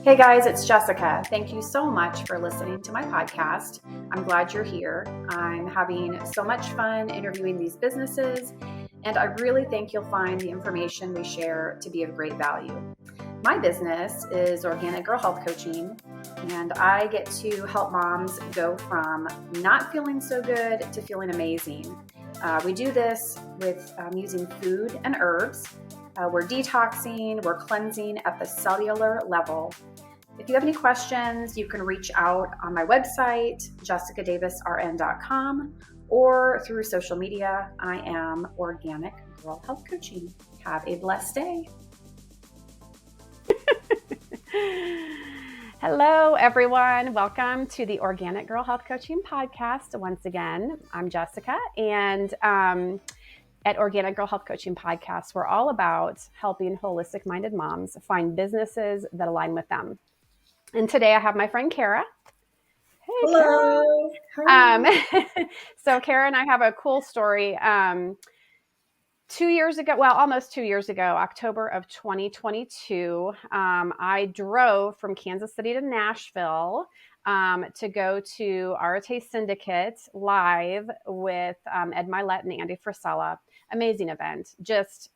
Hey guys, it's Jessica. Thank you so much for listening to my podcast. I'm glad you're here. I'm having so much fun interviewing these businesses, and I really think you'll find the information we share to be of great value. My business is Organic Girl Health Coaching, and I get to help moms go from not feeling so good to feeling amazing. We do this with using food and herbs. We're detoxing, we're cleansing at the cellular level. If you have any questions, you can reach out on my website, jessicadavisrn.com, or through social media. I am Organic Girl Health Coaching. Have a blessed day. Hello, everyone. Welcome to the Organic Girl Health Coaching podcast. Once again, I'm Jessica, and at Organic Girl Health Coaching podcast, we're all about helping holistic-minded moms find businesses that align with them. And today I have my friend Kara. Hey, hello. Kara. So Kara and I have a cool story. 2 years ago, well, almost 2 years ago, October of 2022, I drove from Kansas City to Nashville to go to Arete Syndicate live with Ed Milet and Andy Frisella. Amazing event, just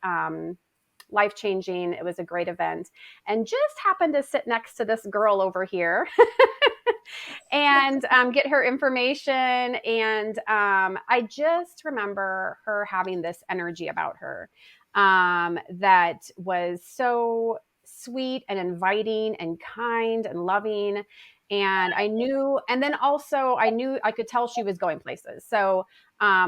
life-changing. It was a great event, and just happened to sit next to this girl over here and get her information. And I just remember her having this energy about her that was so sweet and inviting and kind and loving. And I knew, and then also I knew I could tell she was going places. So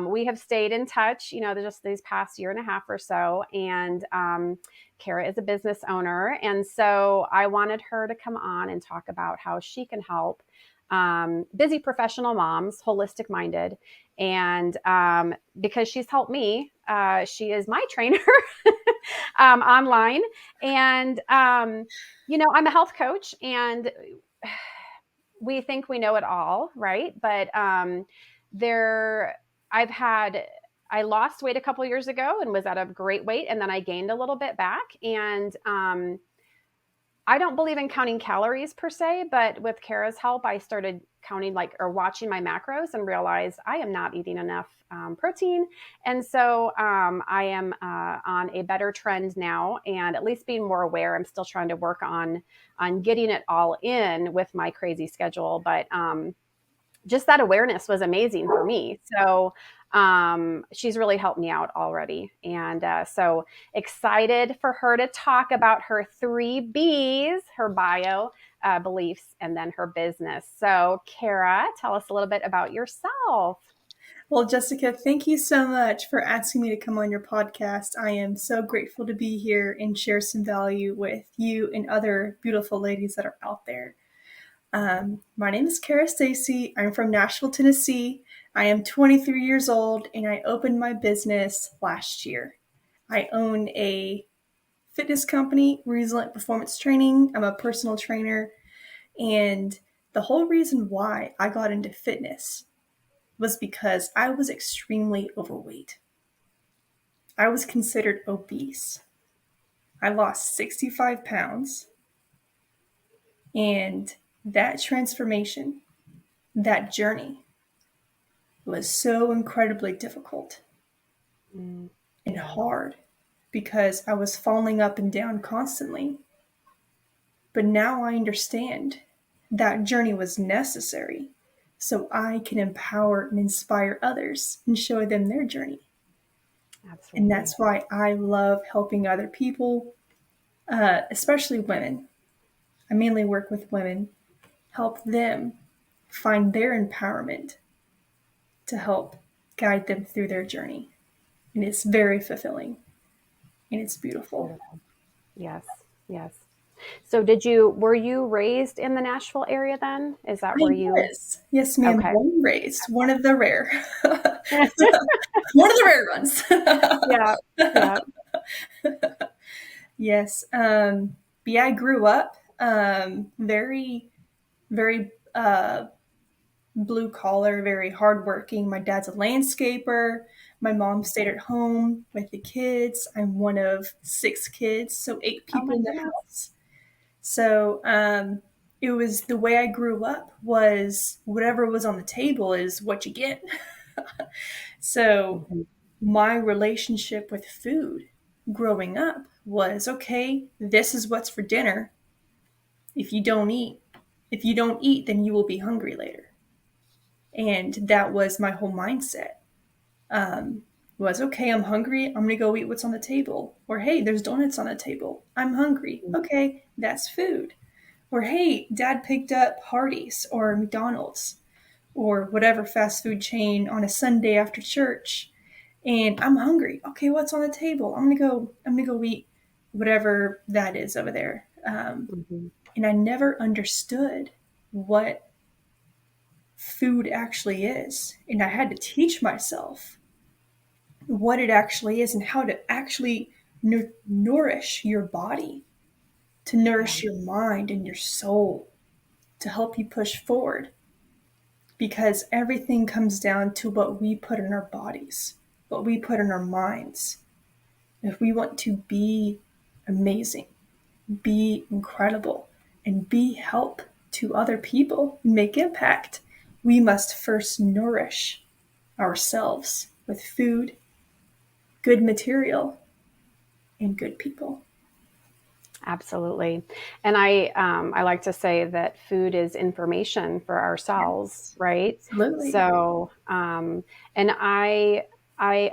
we have stayed in touch, just these past year and a half or so. And Kara is a business owner. And so I wanted her to come on and talk about how she can help busy professional moms, holistic minded. And because she's helped me, she is my trainer online. And, I'm a health coach, and we think we know it all, right? But I lost weight a couple years ago and was at a great weight, and then I gained a little bit back. And I don't believe in counting calories per se, but with Kara's help, I started counting or watching my macros and realized I am not eating enough protein. And so I am on a better trend now, and at least being more aware. I'm still trying to work on getting it all in with my crazy schedule. But just that awareness was amazing for me. So she's really helped me out already. And so excited for her to talk about her 3 B's, her bio, beliefs, and then her business. So Kara, tell us a little bit about yourself. Well, Jessica, thank you so much for asking me to come on your podcast. I am so grateful to be here and share some value with you and other beautiful ladies that are out there. My name is Kara Stacy. I'm from Nashville, Tennessee. I am 23 years old, and I opened my business last year. I own a fitness company, Resilient Performance Training. I'm a personal trainer, and the whole reason why I got into fitness was because I was extremely overweight. I was considered obese. I lost 65 pounds, and that transformation, that journey, was so incredibly difficult and hard because I was falling up and down constantly. But now I understand that journey was necessary so I can empower and inspire others and show them their journey. Absolutely. And that's why I love helping other people, especially women. I mainly work with women, help them find their empowerment to help guide them through their journey. And it's very fulfilling and it's beautiful. Yes. So were you raised in the Nashville area then? Is that where you? Yes, ma'am. Okay. Born and raised. One of the rare. One of the rare ones. Yeah. Yes. Yeah, I grew up very, very blue collar, very hardworking. My dad's a landscaper. My mom stayed at home with the kids. I'm one of 6 kids, so 8 people in the house. So it was the way I grew up was whatever was on the table is what you get. So Mhm. my relationship with food growing up was okay, this is what's for dinner. If you don't eat, if you don't eat, then you will be hungry later. And that was my whole mindset. Um, was okay, I'm hungry, I'm gonna go eat what's on the table. Or hey, there's donuts on the table. I'm hungry. Okay, that's food. Or hey, dad picked up Hardee's or McDonald's or whatever fast food chain on a Sunday after church, and I'm hungry. Okay, what's on the table? I'm gonna go eat whatever that is over there. Mhm. And I never understood what food actually is, and I had to teach myself what it actually is and how to actually nourish your body, to Yeah. nourish your mind and your soul, to help you push forward. Because everything comes down to what we put in our bodies, what we put in our minds. If we want to be amazing, be incredible, and be help to other people, make impact, we must first nourish ourselves with food, good material, and good people. Absolutely. And I like to say that food is information for ourselves, Yes, right? absolutely. So, and I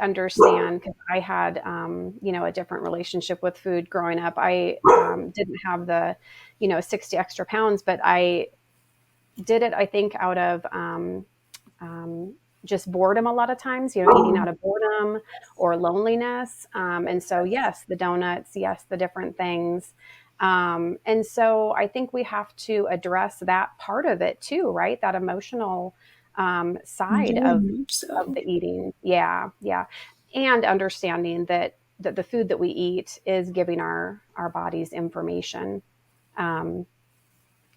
understand because I had, a different relationship with food growing up. I didn't have the, 60 extra pounds, but I did it, I think, out of um, just boredom a lot of times, eating out of boredom or loneliness. And so, yes, the donuts, yes, the different things. And so I think we have to address that part of it too, right? That emotional side Very much of so. the eating. Yeah, yeah. And understanding that the food that we eat is giving our bodies information, um,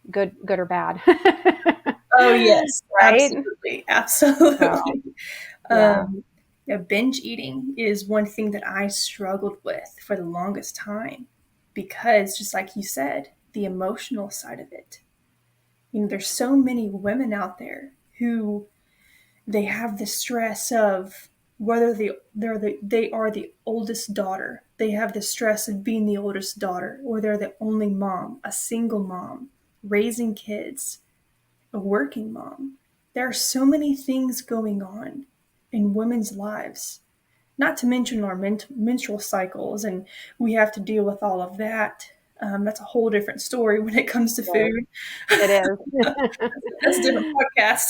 good or bad. Oh, yes, Right? absolutely, So, absolutely. yeah. Um, yeah, binge eating is one thing that I struggled with for the longest time because, just like you said, the emotional side of it. There's so many women out there who they have the stress of whether they are the oldest daughter. They have the stress of being the oldest daughter, or they're the only mom, a single mom, raising kids, a working mom. There are so many things going on in women's lives, not to mention our menstrual cycles, and we have to deal with all of that. That's a whole different story when it comes to Right. food. It is. That's a different Yep, podcast.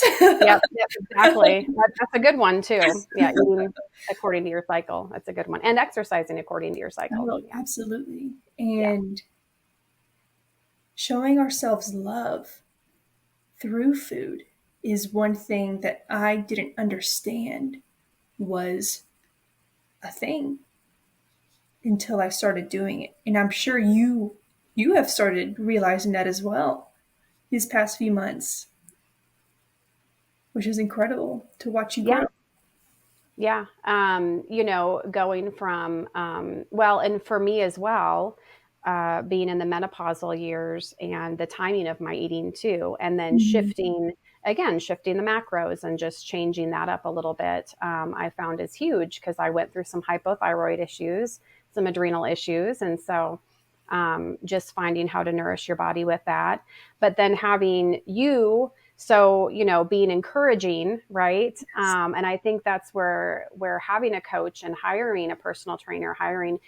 yep, exactly. That's a good one too. Yeah, eating according to your cycle. That's a good one. And exercising according to your cycle. Oh, Yeah. absolutely. Yeah. And showing ourselves love through food is one thing that I didn't understand was a thing until I started doing it. And I'm sure you have started realizing that as well these past few months, which is incredible to watch you Yeah. grow. Yeah. Going from, well, and for me as well, being in the menopausal years and the timing of my eating too, and then Mhm. shifting the macros and just changing that up a little bit, I found is huge because I went through some hypothyroid issues, some adrenal issues. And so, just finding how to nourish your body with that. But then having you, so being encouraging, right? And I think that's where having a coach and hiring a personal trainer, hiring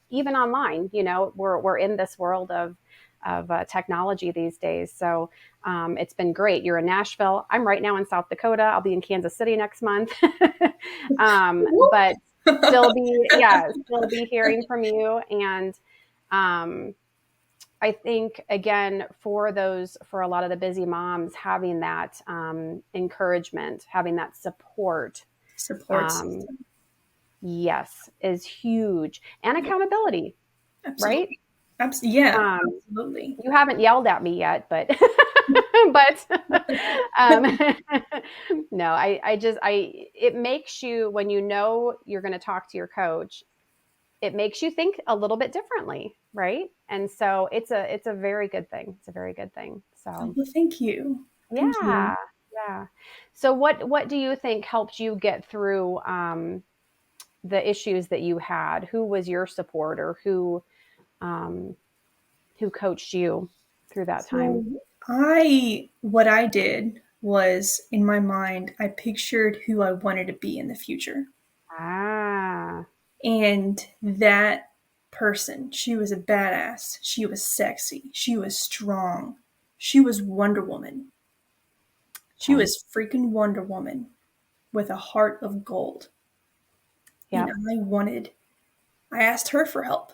even online, we're in this world of technology these days. So it's been great. You're in Nashville. I'm right now in South Dakota. I'll be in Kansas City next month. But still be hearing from you. And um, I think again for a lot of the busy moms, having that encouragement, having that support, Support um, system. yes, is huge, and Yeah, accountability, right? absolutely. Yeah, Um, absolutely. you haven't yelled at me yet, but but um, no, I just it makes you when you know you're going to talk to your coach. it makes you think a little bit differently, right? And so it's a very good thing. It's a very good thing. Oh, So well, thank you. Thank you. yeah, yeah. So what do you think helped you get through the issues that you had? Who was your support, or um, who coached you through that So time? what I did was in my mind, I pictured who I wanted to be in the future. Ah, And that person, she was a badass. She was sexy. She was strong. She was Wonder Woman. She okay. was freaking Wonder Woman with a heart of gold. And Yep. I asked her for help.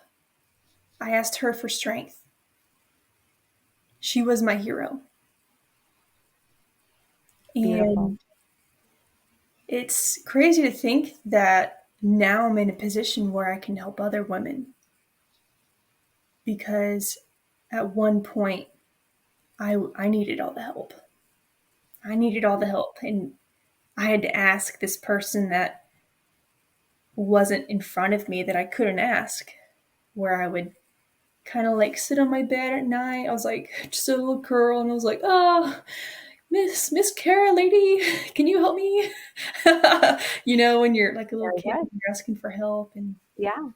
I asked her for strength. She was my hero. Beautiful. And it's crazy to think that now I'm in a position where I can help other women because at one point I needed all the help. I needed all the help. And I had to ask this person that wasn't in front of me that I couldn't ask, where I would kind of like sit on my bed at night. I was like just a little girl, and I was like, "Oh, Miss Kara, lady, can you help me?" When you're like a little Very kid, good. and you're asking for help, and Yeah.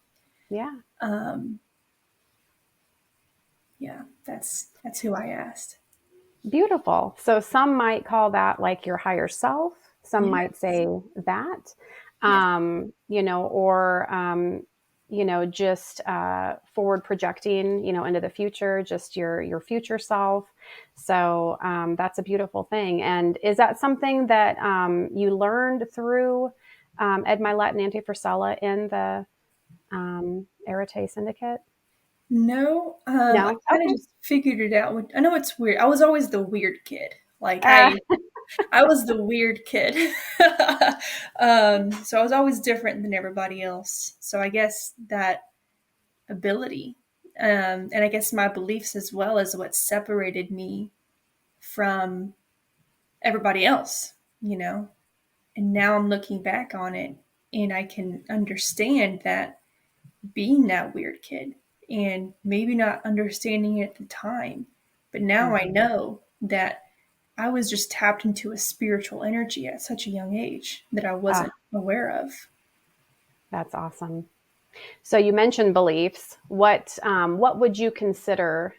Yeah. um, yeah, that's who I asked. Beautiful. So some might call that like your higher self. Some might Yes, say that, yes, or, just forward projecting, into the future, just your future self. So that's a beautiful thing. And is that something that you learned through Ed Milet and Andy Frisella in the Arete Syndicate? no, I No? kind of just figured it out. I know it's weird. I was always the weird kid. Like Okay. I was the weird kid. So I was always different than everybody else. So I guess that ability, and I guess my beliefs as well, is what separated me from everybody else, you know? And now I'm looking back on it and I can understand that being that weird kid and maybe not understanding it at the time, but now I Mhm. know that I was just tapped into a spiritual energy at such a young age that I Ah, wasn't aware of. that's awesome. So you mentioned beliefs. What would you consider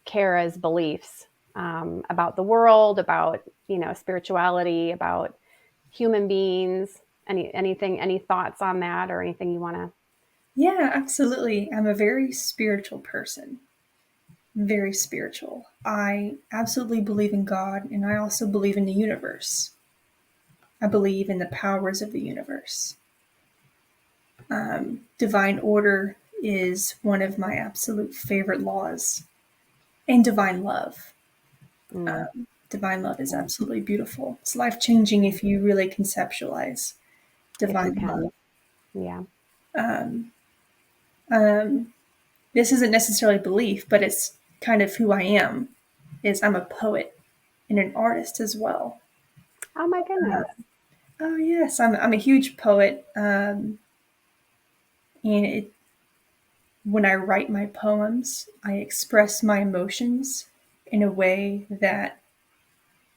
Kara's beliefs about the world, about spirituality, about human beings? Any thoughts on that, or anything you want to? Yeah, absolutely. I'm a very spiritual person. Very spiritual. I absolutely believe in God, and I also believe in the universe. I believe in the powers of the universe. Divine order is one of my absolute favorite laws, and divine love. Mm, Divine love is yeah, absolutely beautiful. It's life changing if you really conceptualize if you divine can, love. yeah, Um, this isn't necessarily belief, but it's kind of who I am. Is I'm a poet and an artist as well. oh my goodness, Oh yes, I'm a huge poet, and when I write my poems, I express my emotions in a way that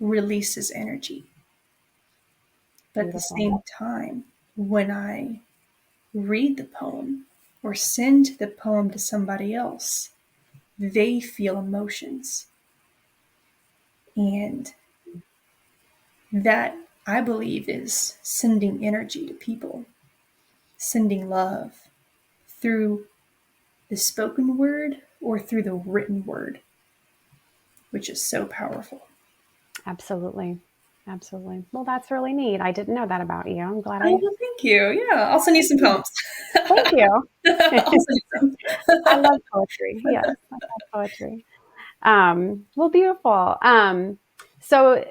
releases energy. But at the beautiful. same time, when I read the poem or send the poem to somebody else, they feel emotions. And that, I believe, is sending energy to people, sending love through the spoken word or through the written word, which is so powerful. Absolutely, absolutely. Well, that's really neat. I didn't know that about you. I'm glad Oh, I. well, thank you. Yeah, I'll send you some poems. Thank you. I'll send you some. I love poetry. Yes, I love poetry. Well, beautiful. So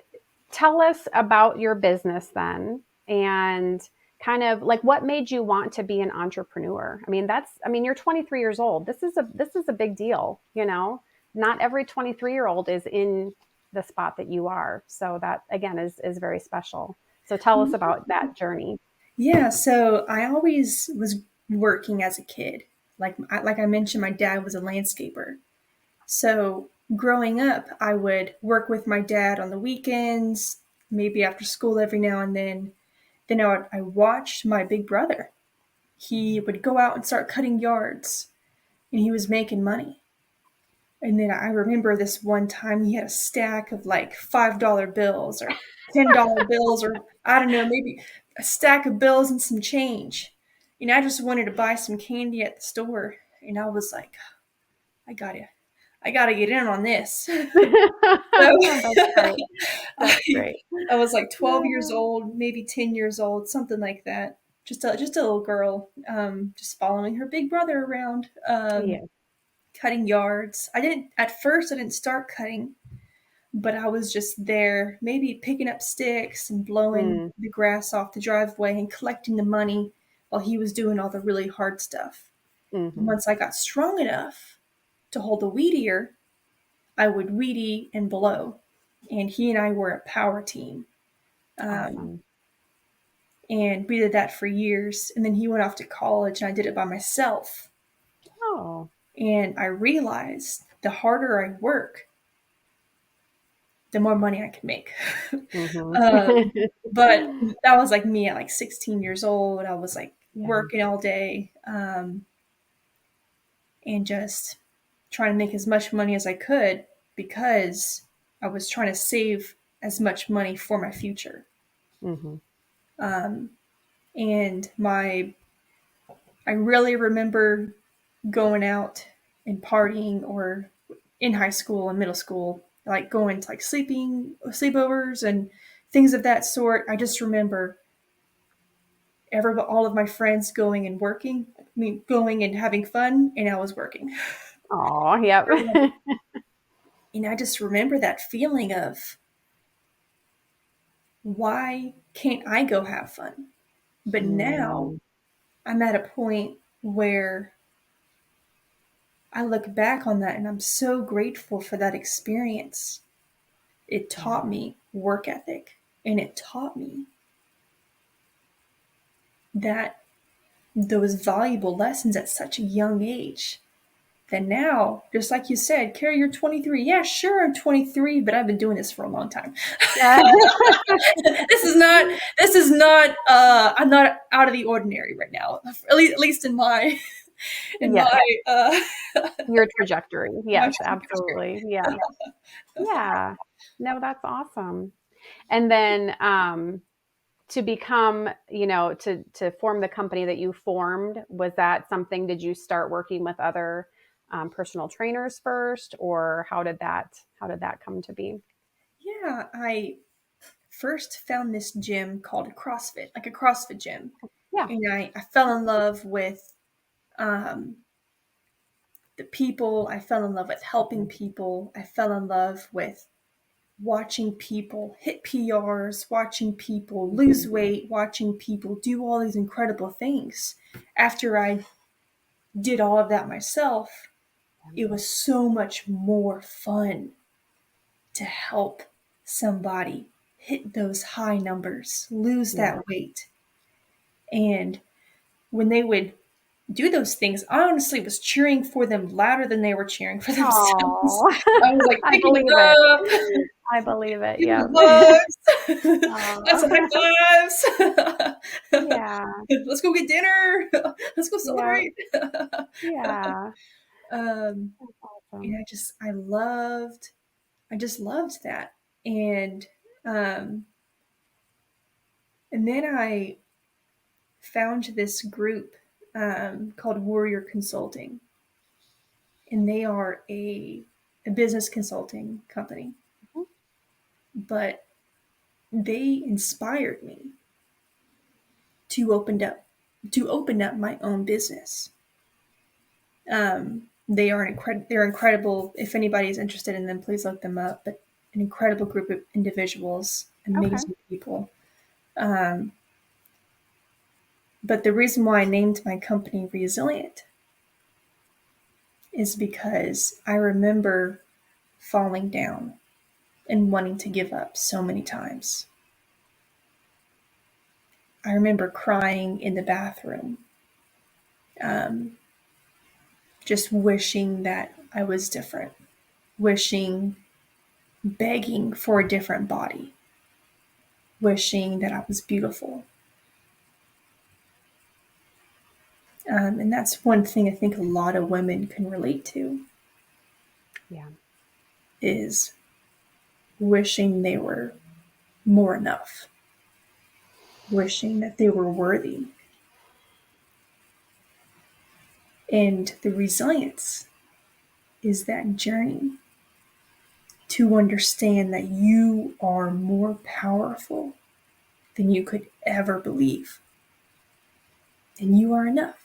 tell us about your business then, and kind of like what made you want to be an entrepreneur. You're 23 years old. This is a big deal, Not every 23-year-old is in the spot that you are. So that again is very special. So tell us about that journey. Yeah, so I always was working as a kid. Like I mentioned, my dad was a landscaper. So growing up, I would work with my dad on the weekends, maybe after school every now and then. Then I watched my big brother. He would go out and start cutting yards, and he was making money. And then I remember this one time he had a stack of like $5 bills or $10 bills, or I don't know, maybe a stack of bills and some change. And I just wanted to buy some candy at the store. And I was like, I gotta get in on this. So That's great. I, That's great. I was like 12 years old, maybe 10 years old, something like that. Just a little girl, just following her big brother around, Yeah. cutting yards. At first, I didn't start cutting, but I was just there, maybe picking up sticks and blowing Mm, the grass off the driveway and collecting the money while he was doing all the really hard stuff. And hmm. once I got strong enough to hold a weed ear, I would weedy and blow. And he and I were a power team. Um, Awesome. and we did that for years. And then he went off to college and I did it by myself. Oh. And I realized the harder I work, the more money I can make. Hmm. um, but that was like me at like 16 years old. I was like Yeah. working all day, and just trying to make as much money as I could because I was trying to save as much money for my future. Hmm. Um, and I really remember going out and partying, or in high school and middle school, like going to like sleepovers and things of that sort. I just remember all of my friends going and working, I mean, going and having fun, and I was working. Oh, yep. And I just remember that feeling of, why can't I go have fun? But now Mm, I'm at a point where I look back on that and I'm so grateful for that experience. It yeah. taught me work ethic, and it taught me that those valuable lessons at such a young age. That now, just like you said, Carrie, you're 23. Yeah, sure, I'm 23, but I've been doing this for a long time. Yeah. I'm not out of the ordinary right now. At least in my, in Yes. my, Your trajectory. my Yes, trajectory. absolutely. Yeah. Yeah. No, that's awesome. And then to become, to form the company that you formed, was that something, did you start working with other personal trainers first, or how did that come to be? Yeah, I first found this gym called a CrossFit, like a CrossFit gym. Yeah. And I fell in love with, um, the people. I fell in love with helping people. I fell in love with watching people hit PRs, watching people lose Mhm. weight, watching people do all these incredible things. After I did all of that myself, it was so much more fun to help somebody hit those high numbers, lose Yeah. that weight. And when they would do those things, I honestly was cheering for them louder than they were cheering for themselves. Oh, I was like I picking them believe it. up, I believe it. giving Yeah. them hugs, lots of Oh, high fives. yeah. Let's go get dinner. Let's go Yeah. celebrate. Yeah. um, That's and awesome. I just loved that. And um, and then I found this group, called Warrior Consulting, and they are a business consulting company, Mhm. but they inspired me to open up my own business. They're incredible. If anybody is interested in them, please look them up. But an incredible group of individuals, Okay. amazing people. Um, but the reason why I named my company Resilient is because I remember falling down and wanting to give up so many times. I remember crying in the bathroom Um, just wishing that I was different, wishing, begging for a different body, wishing that I was beautiful. And that's one thing I think a lot of women can relate to Yeah. is wishing they were more enough, wishing that they were worthy. And the resilience is that journey to understand that you are more powerful than you could ever believe. And you are enough.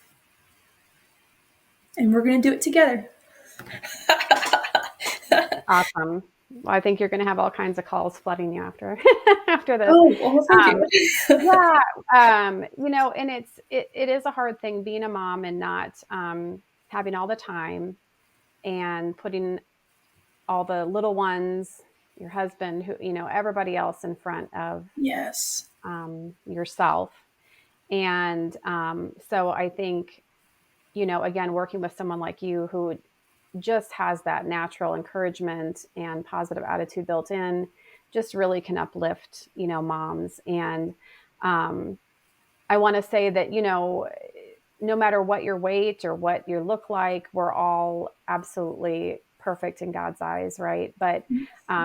And we're going to do it together. Awesome. Well, I think you're going to have all kinds of calls flooding you after after this. Oh, well, thank Um, you. yeah, and it is a hard thing being a mom and not having all the time and putting all the little ones, your husband, who everybody else in front of Yes. yourself. And so I think again, working with someone like you who just has that natural encouragement and positive attitude built in just really can uplift moms. And um, I want to say that no matter what your weight or what you look like, we're all absolutely perfect in God's eyes, right? But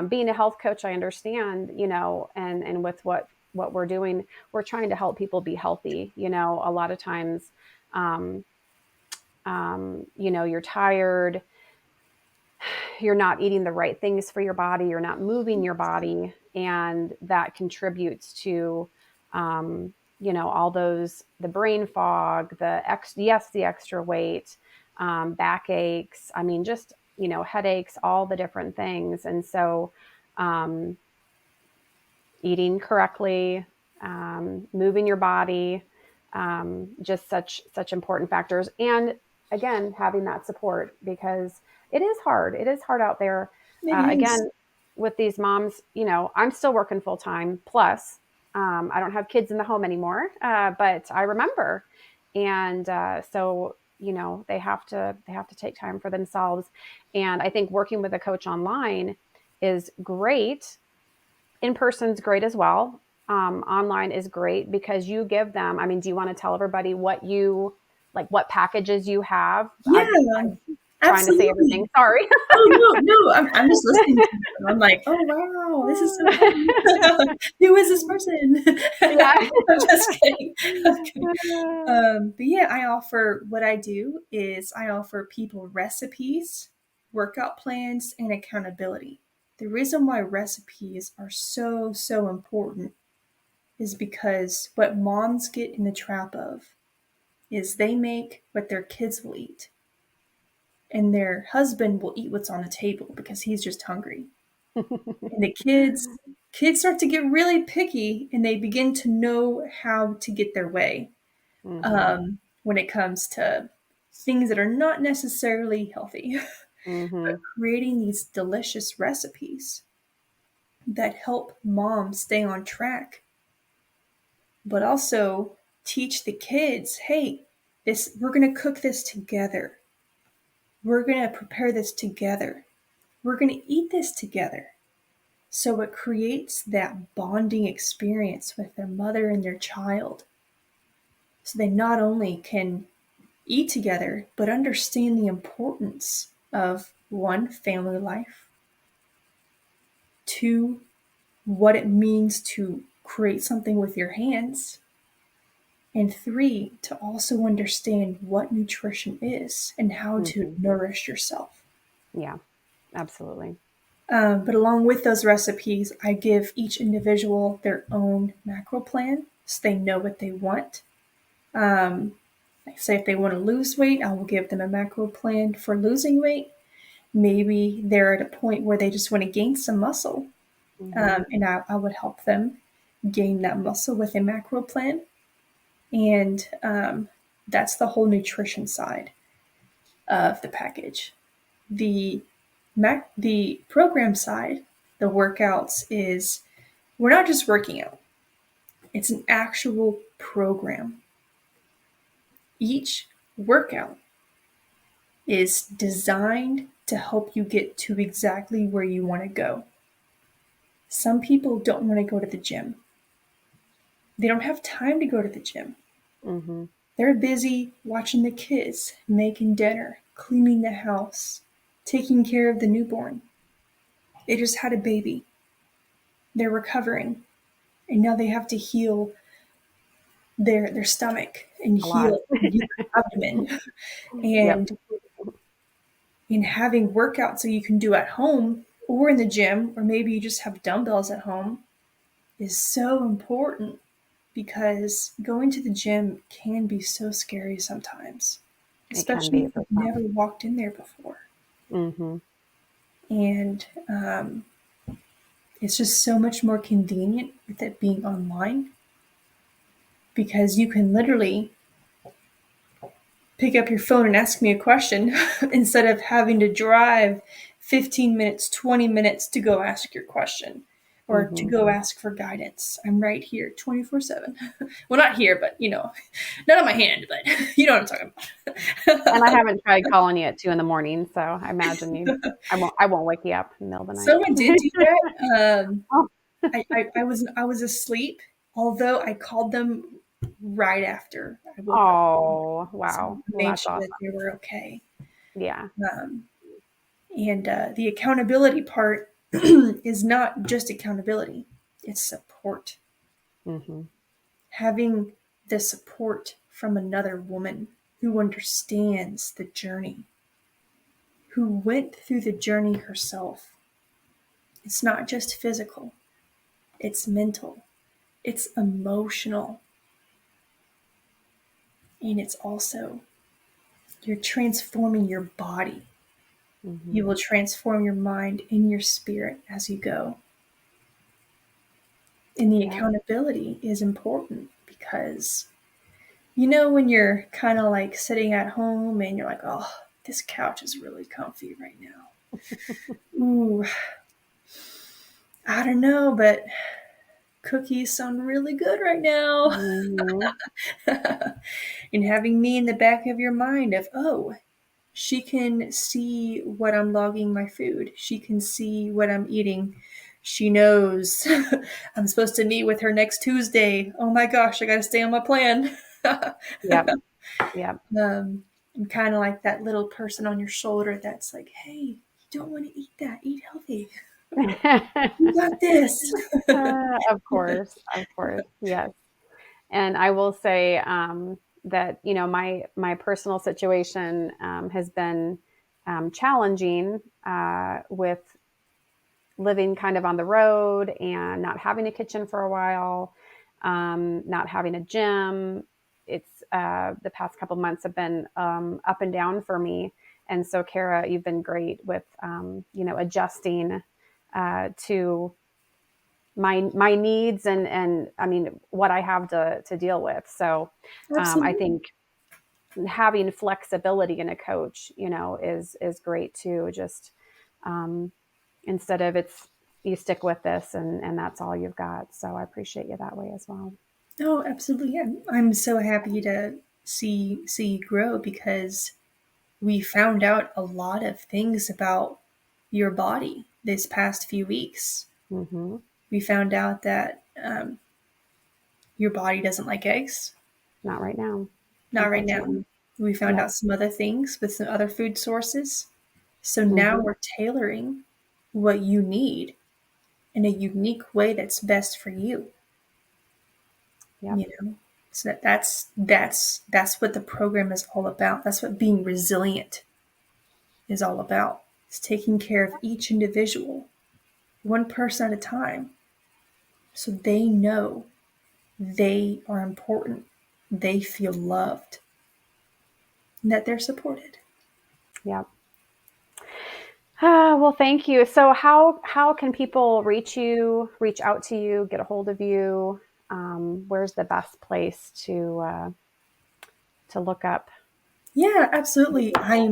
being a health coach, I understand, and with what we're doing, we're trying to help people be healthy. A lot of times, um, you're tired, you're not eating the right things for your body, you're not moving your body, and that contributes to all those, the brain fog, the extra weight, back aches, I mean, just headaches, all the different things. And so um, eating correctly, moving your body, just such important factors. And again, having that support, because it is hard. It is hard out there. It is. Again, with these moms, I'm still working full time. Plus, I don't have kids in the home anymore, but I remember, and so they have to take time for themselves. And I think working with a coach online is great. In person's great as well. Online is great because you give them. I mean, do you want to tell everybody what packages you have? Yeah, I'm trying to say absolutely. everything. Sorry. Oh, no, no, I'm just listening to you. And I'm like, oh, wow, this is so fun. Who is this person? Yeah. I'm just kidding. I'm kidding. But yeah, what I do is I offer people recipes, workout plans, and accountability. The reason why recipes are so, so important is because what moms get in the trap of is they make what their kids will eat, and their husband will eat what's on the table because he's just hungry. And the kids start to get really picky, and they begin to know how to get their way Hmm. when it comes to things that are not necessarily healthy. But Hmm. creating these delicious recipes that help mom stay on track, but also teach the kids, hey, this we're going to cook this together. We're going to prepare this together. We're going to eat this together. So it creates that bonding experience with their mother and their child. So they not only can eat together, but understand the importance of one, family life, two, what it means to create something with your hands, and three, to also understand what nutrition is and how to Hmm. nourish yourself. Yeah, absolutely. But along with those recipes, I give each individual their own macro plan so they know what they want. Um, like say if they want to lose weight, I will give them a macro plan for losing weight. Maybe they're at a point where they just want to gain some muscle, Hmm. and I would help them gain that muscle with a macro plan. And that's the whole nutrition side of the package. The the program side, the workouts is we're not just working out. It's an actual program. Each workout is designed to help you get to exactly where you want to go. Some people don't want to go to the gym. They don't have time to go to the gym. Mm-hmm. They're busy watching the kids, making dinner, cleaning the house, taking care of the newborn. They just had a baby. They're recovering. And now they have to heal their stomach and A lot. heal their abdomen. Yep. And in having workouts so you can do at home or in the gym, or maybe you just have dumbbells at home, is so important because going to the gym can be so scary sometimes, It can especially be if for you've never some. walked in there before. Mm-hmm. And it's just so much more convenient with it being online because you can literally pick up your phone and ask me a question instead of having to drive 15 minutes, 20 minutes to go ask your question or to Mm-hmm. go ask for guidance. I'm right here 24/7. Well, not here, but not on my hand, but you know what I'm talking And I about. haven't tried calling you at 2 in the morning, so I imagine I won't wake you up in the middle of the Someone did do night. that. Oh, I was asleep, although I called them right after I woke up. oh, So wow. I Well, made that's sure that awesome. they were okay. Yeah. Um, and the accountability part is not just accountability, it's support. Mm-hmm. Having the support from another woman who understands the journey, who went through the journey herself. It's not just physical, it's mental, it's emotional, and it's also you're transforming your body. Mm-hmm. You will transform your mind and your spirit as you go. And the Yeah. accountability is important because when you're kind of like sitting at home and you're like, oh, this couch is really comfy right now. Ooh, I don't know, but cookies sound really good right now. Mm-hmm. And having me in the back of your mind of, oh, she can see what I'm logging my food. She can see what I'm eating. She knows I'm supposed to meet with her next Tuesday. Oh my gosh, I got to stay on my plan. Yep. Yep. I'm kind of like that little person on your shoulder that's like, hey, you don't want to eat that. Eat healthy. You got this. Of course. Of course. Yes. And I will say that my personal situation has been challenging with living kind of on the road and not having a kitchen for a while, not having a gym. It's the past couple months have been up and down for me. And so, Kara, you've been great with adjusting to my needs and I mean what I have to deal with. So I Absolutely. think having flexibility in a coach, is great too. Just um, instead of it's you stick with this and that's all you've got. So I appreciate you that way as well. Oh, absolutely. I'm so happy to see you grow because we found out a lot of things about your body this past few weeks. Mm-hmm. We found out that your body doesn't like eggs. Not right now, Not right now. unfortunately. We found Yep. out some other things with some other food sources. So now Mm-hmm. we're tailoring what you need in a unique way that's best for you. Yep. You know, so that's what the program is all about. That's what being resilient is all about. It's taking care of each individual, one person at a time, so they know they are important, they feel loved, and that they're supported. Yep. Well, thank you. So how can people reach out to you, get a hold of you? Where's the best place to look up? Yeah, absolutely. I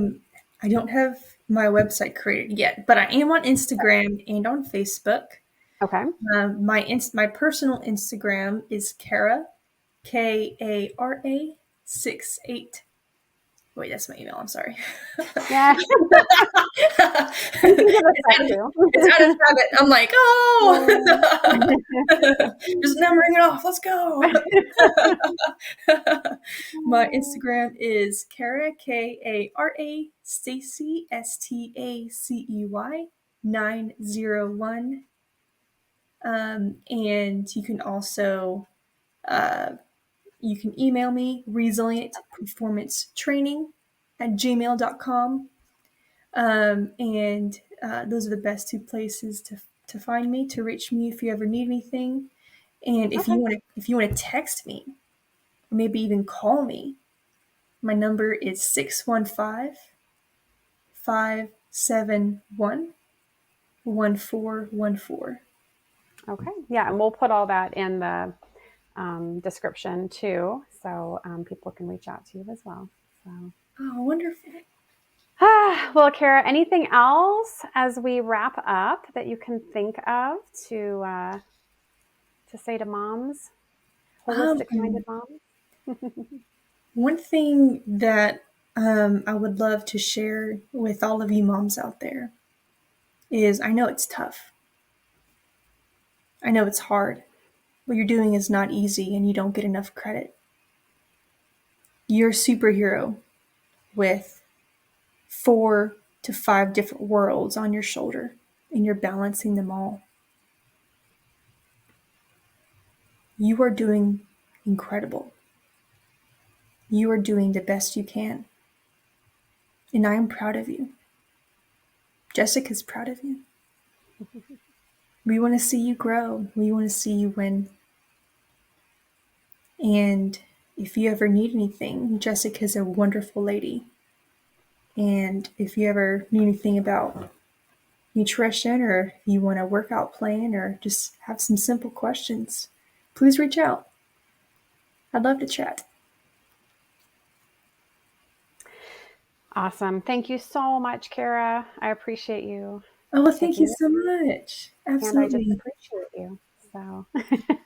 don't have my website created yet, but I am on Instagram and on Facebook. Okay. My personal Instagram is Kara, Kara 68. Wait, that's my email. I'm sorry. Yeah. You can give us that too. It's out of habit. I'm like, oh, just numbering it off. Let's go. My Instagram is Kara, Kara, Stacey, Stacey 901. And you can also you can email me resilientperformancetraining@gmail.com. And those are the best two places to find me, to reach me if you ever need anything. And if Okay. you want to text me, or maybe even call me, my number is 615-571-1414. Okay. Yeah. And we'll put all that in the description too. So people can reach out to you as well. So. Oh, wonderful. Well, Kara, anything else as we wrap up that you can think of to say to moms, holistic-minded moms? One thing that I would love to share with all of you moms out there is, I know it's tough. I know it's hard. What you're doing is not easy and you don't get enough credit. You're a superhero with 4 to 5 different worlds on your shoulder, and you're balancing them all. You are doing incredible. You are doing the best you can. And I am proud of you. Jessica's proud of you. We want to see you grow. We want to see you win. And if you ever need anything, Jessica's a wonderful lady. And if you ever need anything about nutrition, or if you want a workout plan, or just have some simple questions, please reach out. I'd love to chat. Awesome. Thank you so much, Kara. I appreciate you. Oh, well, thank you so much. Absolutely. And I just appreciate you. So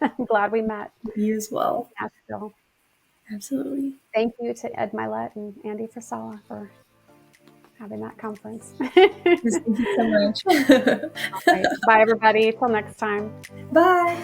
I'm glad we met. You as well. Nashville. Absolutely. Thank you to Ed Milet and Andy Frisella for having that conference. Thank you so much. Right. Bye, everybody. Till next time. Bye.